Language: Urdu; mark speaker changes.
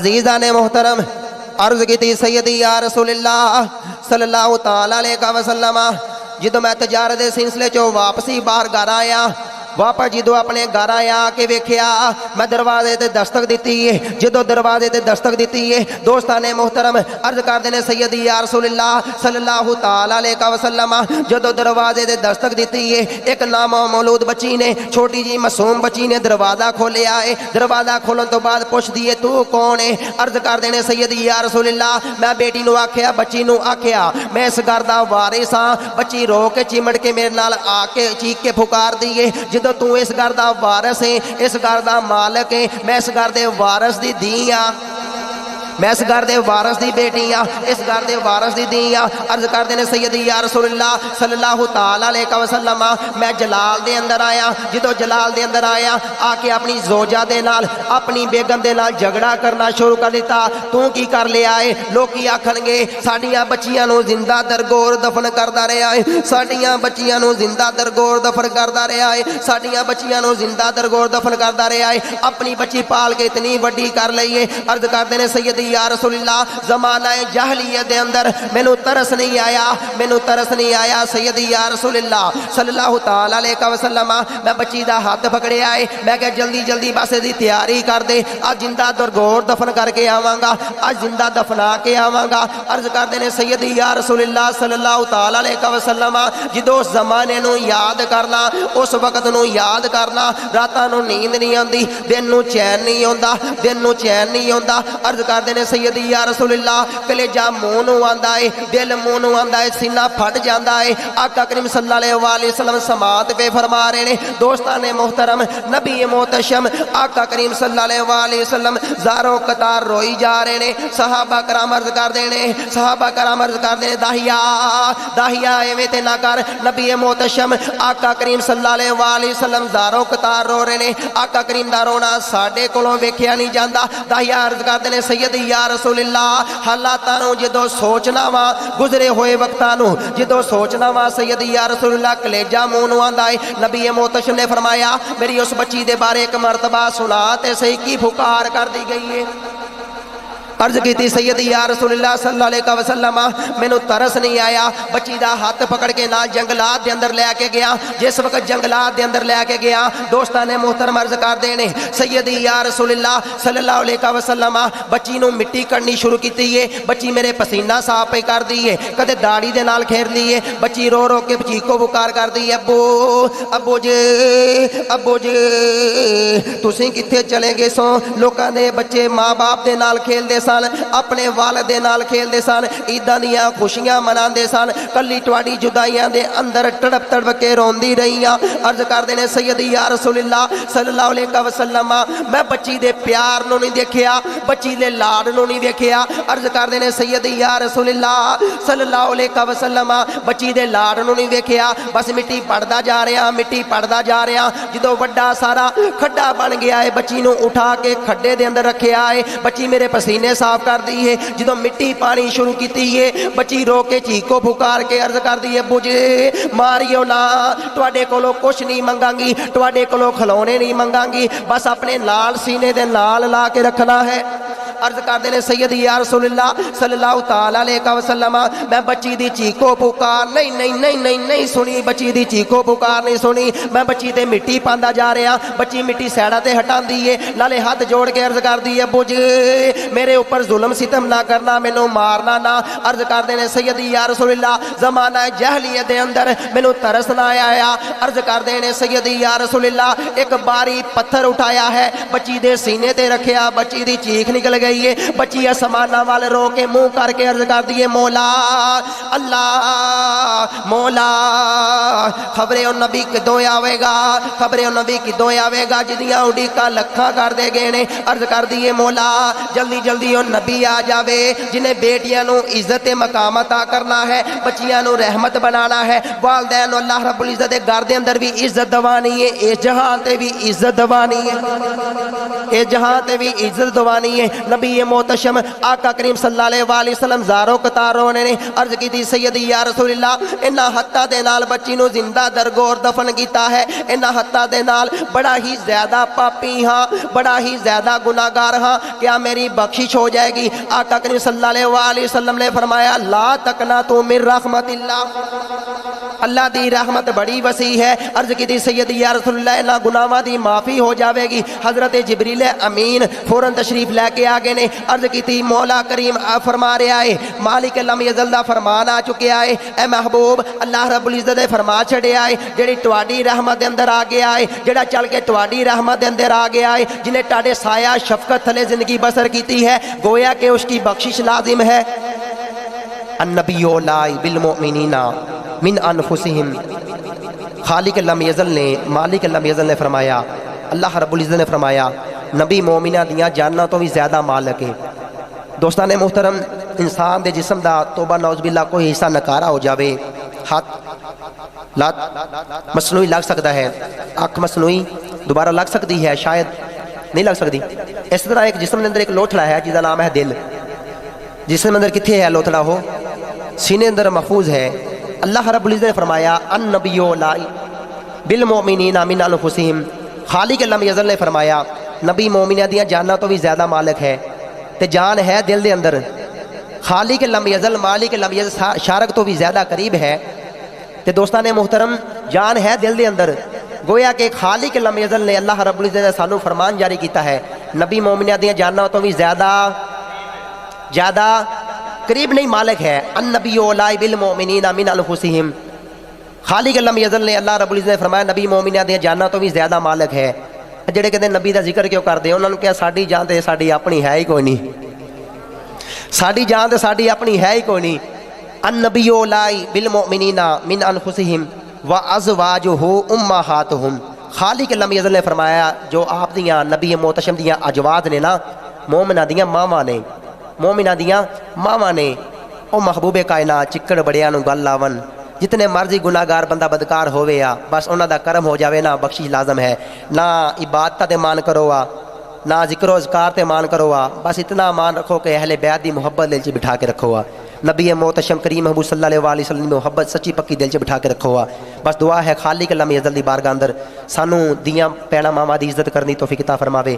Speaker 1: عزیزان محترم عرض کی تھی سیدی یا رسول اللہ صلی اللہ تعالیٰ علیہ وسلم جدو میں تجارت سلسلے چو واپسی باہر گھر آیا واپس جدو اپنے گھر آیا کے ویکھیا میں دروازے تے دستک دیتی ہے جدو دروازے تے دستک دیتی ہے دوستان محترم عرض کر دینے سیدی یا رسول اللہ صلی اللہ تعالیٰ علیہ وسلم جدو دروازے تے دستک دیتی ہے ایک نامولود بچی نے چھوٹی جی معصوم بچی نے دروازہ کھولے آئے دروازہ کھولن تو بعد پوچھ دیے تو کون ہے عرض کر دینے سیدی یا رسول اللہ میں بیٹی نو آکھیا بچی نو آکھیا میں اس گھر دا وارث ہاں بچی رو کے چمٹ کے میرے نال آ کے چیخ کے پھکار دیے جدو تو اس گھر دا وارث ہے اس گھر دا مالک ہے میں اس گھر دے وارث دی دیا میں اس گھر دے وارث دی بیٹی ہاں اس گھر دے وارث دی دی ہاں عرض کر دینے سیدی یا رسول اللہ صلی اللہ تعالیٰ علیہ وسلم میں جلال دے اندر آیا جدو جلال دے اندر آیا آ کے اپنی زوجہ دے نال اپنی بیگم دے نال جھگڑا کرنا شروع کر دیتا تو کی کر لے آئے لوکی آکھن گے ساڈیاں بچیاں نو زندہ درگور دفن کردا رہیا ہے ساڈیاں بچیاں نو زندہ درگور دفن کردا رہیا ہے ساڈیاں بچیاں نو زندہ درگور دفن کردا رہیا ہے اپنی بچی پال کے اتنی وڈی کر لئیے عرض کر دینے سیدی یا رسول اللہ زمانہ جاہلیت دے اندر مینوں ترس نہیں آیا سیدی یا رسول اللہ صلی اللہ تعالیٰ علیہ وسلم میں بچی دا ہاتھ پکڑے آئے میں کہ جلدی جلدی بس دی تیاری کر دے آج زندہ درگور دفن کر کے آواں گا آج زندہ دفنا کے آواں گا عرض کر دینے سیدی یا رسول اللہ صلی اللہ تعالیٰ علیہ وسلم جدو اس زمانے نو یاد کرنا اس وقت نو یاد کرنا راتاں نو نیند نہیں آندی دن نو چین نہیں ہوندا عرض کر دینے سیدی یا رسول اللہ کلیجہ مونو آندہ ہے دل مونو آندہ ہے سینہ پھٹ جاندہ ہے آقا کریم صلی اللہ علیہ وسلم سماعت پہ فرما رہے ہیں دوستان محترم نبی محتشم آقا کریم صلی اللہ علیہ وسلم زاروں قطار روئی جا رہے ہیں صحابہ کرام عرض کر دینے داہیہ ایویں تے نہ کر نبی محتشم آقا کریم صلی اللہ علیہ وسلم زاروں قطار رو رہے ہیں آقا کریم دا رونا ساڑھے کولوں ویکھیا نہیں جاندہ داہیہ عرض کر دینے سیدی یا رسول اللہ حالاتانو جدو سوچنا وا گزرے ہوئے وقتانو جدو سوچنا وا سیدی یا رسول اللہ کلیجہ مونو آندائے نبی محتشم نے فرمایا میری اس بچی دے بارے ایک مرتبہ سناتے صحیح کی پھکار کر دی گئی ہے عرض کی تھی سیدی یا رسول اللہ صلی اللہ علیہ وسلم مینوں ترس نہیں آیا بچی دا ہاتھ پکڑ کے نال جنگلات دے اندر لے کے گیا جس وقت جنگلات دے اندر لے کے گیا دوستان محترم عرض کر دینے سیدی یا رسول اللہ صلی اللہ علیہ وسلم بچی نو مٹی کرنی شروع کیتی ہے بچی میرے پسینہ صاف پہ کر دی ہے کدے داڑھی دے نال کھیر لی ہے بچی رو رو کے چیخو پکار کر دی ابو جی تسی کتھے چلے گے سو لوکاں دے بچے ماں باپ دے نال کھیل دے اپنے والدے نال کھیل دے سن عیداں دیاں خوشیاں منان دے سن کلی تواڈی جدائیاں دے اندر تڑپ تڑپ کے روندی رہیاں عرض کر دینے سیدی یا رسول اللہ صلی اللہ علیہ وسلم میں بچی دے پیار نو نہیں دیکھیا بچی دے لاڈ نو نہیں دیکھیا عرض کر دینے سیدی یا رسول اللہ صلی اللہ علیہ وسلم بچی دے لاڈ نو نہیں دیکھیا بس مٹی پڑدا جا رہا جدو وڈا سارا کھڈا بن گیا ہے بچی نو اٹھا کے کھڈے دے اندر رکھیا ہے بچی میرے پسینے صاف کر دی ہے جدو مٹی پانی شروع کیتی ہے بچی رو کے چیخو پھکار کے عرض کر دی ابو جی ماریو نا تواڈے کولو کچھ نہیں منگاں گی تواڈے کولو کھلونے نہیں منگاں گی بس اپنے نال سینے دے نال لا کے رکھنا ہے عرض کر دینے سیدی یا رسول اللہ صلی اللہ تعالیٰ علیہ وسلم میں بچی دی چیخو پکار نہیں سنی بچی دی چیخو پکار نہیں سنی میں بچی تے مٹی پاندا جا رہا بچی مٹی سیڑا تے ہٹان دیئے لالے ہاتھ جوڑ کے عرض کر دیئے ابو جی میرے اوپر ظلم ستم نہ کرنا مینوں مارنا نہ عرض کر دینے سیدی یا رسول اللہ زمانہ جہلیت دے اندر مینوں ترس نہ آیا عرض کر دینے سیدی یا رسول اللہ ایک باری پتھر اٹھایا ہے بچی دے سینے تے رکھیا بچی دی چیخ نکل گئی بچی اسمانہ والے رو کے منہ کر کے عرض کر دیے مولا اللہ مولا خبریں ان نبی کدوں آوے گا جدیاں اڈیکا لکھاں کر دے گئے نے عرض کر دیے مولا جلدی ان نبی آ جاوے جنہیں بیٹیاں نو عزت مقام عطا کرنا ہے بچیاں نو رحمت بنانا ہے والدین اللہ رب العزت گھر دے اندر بھی عزت دوانی ہے اس جہاں تے بھی عزت دوانی ہے نبی محتشم آقا کریم صلی اللہ علیہ وسلم زارو قطاروں نے عرض کی تھی سیدی یا رسول اللہ انہاں ہتھاں دے نال بچی نو زندہ درگور دفن کیتا ہے، انہاں ہتھاں دے نال بڑا ہی زیادہ پاپی ہاں، بڑا ہی زیادہ گناہگار ہاں، کیا میری بخشش ہو جائے گی؟ آقا کریم صلی اللہ علیہ وسلم نے فرمایا لا تقنطوا من رحمت اللہ دی رحمت بڑی وسیع ہے۔ عرض کی تھی سیدی یا رسول اللہ انہاں گناہاں دی معافی ہو جاوے گی۔ حضرت جبریل امین فوراً تشریف لے کے آگے نے عرض کی تھی مولا کریم فرما رہا ہے، مالک لم یزل دا فرمان آ چکے آئے، اے محبوب اللہ رب العزت دے فرما چھڑے آئے جڑی تواڈی رحمت دے اندر آگے آئے، جڑا چل کے تواڈی رحمت دے اندر آگے آئے، جنہیں تاڑے سایہ شفقت تھلے زندگی بسر کیتی ہے، گویا کہ اس کی بخشش لازم ہے۔ النبی اولائی بالمؤمنین من انفسہم، خالق لم یزل نے مالک لم یزل نے فرمایا، اللہ رب العزت نے فرمایا نبی مومنہ دیاں جاننا تو بھی زیادہ مالک ہے۔ دوستان محترم انسان دے جسم دا توبہ نعوذ باللہ کوئی حصہ نکارا ہو جاوے، ہاتھ لات مصنوعی لگ سکتا ہے، آنکھ مصنوعی دوبارہ لگ سکتی ہے، شاید نہیں لگ سکتی۔ اس طرح ایک جسم کے اندر ایک لوتھڑا ہے جس کا نام ہے دل، جسم اندر کتنے ہے لوتھڑا؟ ہو سینے اندر محفوظ ہے۔ اللہ رب العزت نے فرمایا النبی لائی بالمؤمنین من انفسہم، خالق لم یزل نے فرمایا نبی مومنہ دیاں جاننا تو بھی زیادہ مالک ہے، تے جان ہے دل دے اندر۔ خالق لم یزل مالک لم یزل شارک تو بھی زیادہ قریب ہے، تے دوستان محترم جان ہے دل دے اندر، گویا کہ خالق لم یزل نے اللہ رب العزت نے سانو فرمان جاری کیتا ہے نبی مومنہ دیاں جاننا تو بھی زیادہ قریب نہیں مالک ہے۔ النبی اولائی بالمؤمنین من انفسہم، خالق لم یزل نے اللہ رب العزت نے فرمایا نبی مومنہ دیاں جاننا تو بھی زیادہ مالک ہے۔ جڑے کہتے ہیں نبی دا ذکر کیوں کرتے ہیں، انہوں نے کہا ساڈی جان تے ساڈی اپنی ہے ہی کوئی نہیں، ساڈی جان تے ساڈی اپنی ہے ہی کوئی نہیں۔ النبی اولائی بالمؤمنین من انفسہم وازواجہ امہاتہم، خالق لم یزل نے فرمایا جو آپ دیاں نبی محتشم دیاں ازواج نے نا، مومنہ دیاں ماواں نے، مومنہ دیاں ماواں نے، او محبوب کائنات چکڑ بڑیاں نو گل لاون، جتنے مرضی گناہگار بندہ بدکار ہوئے آ، بس انہاں دا کرم ہو جاوے نا بخشش لازم ہے۔ نہ عبادت تے مان کرو آ، نہ ذکر و اذکار تے مان کرو آ، بس اتنا مان رکھو کہ اہل بیت دی محبت دل چ بٹھا کے رکھو آ، نبی محتشم کریم محبوب صلی اللہ علیہ وسلم دی محبت سچی پکی دل چ بٹھا کے رکھو آ۔ بس دعا ہے خالق لم یزل دی بارگاہ اندر سانو دیاں پیڑاں ماواں دی عزت کرنی توفیق عطا فرماوے۔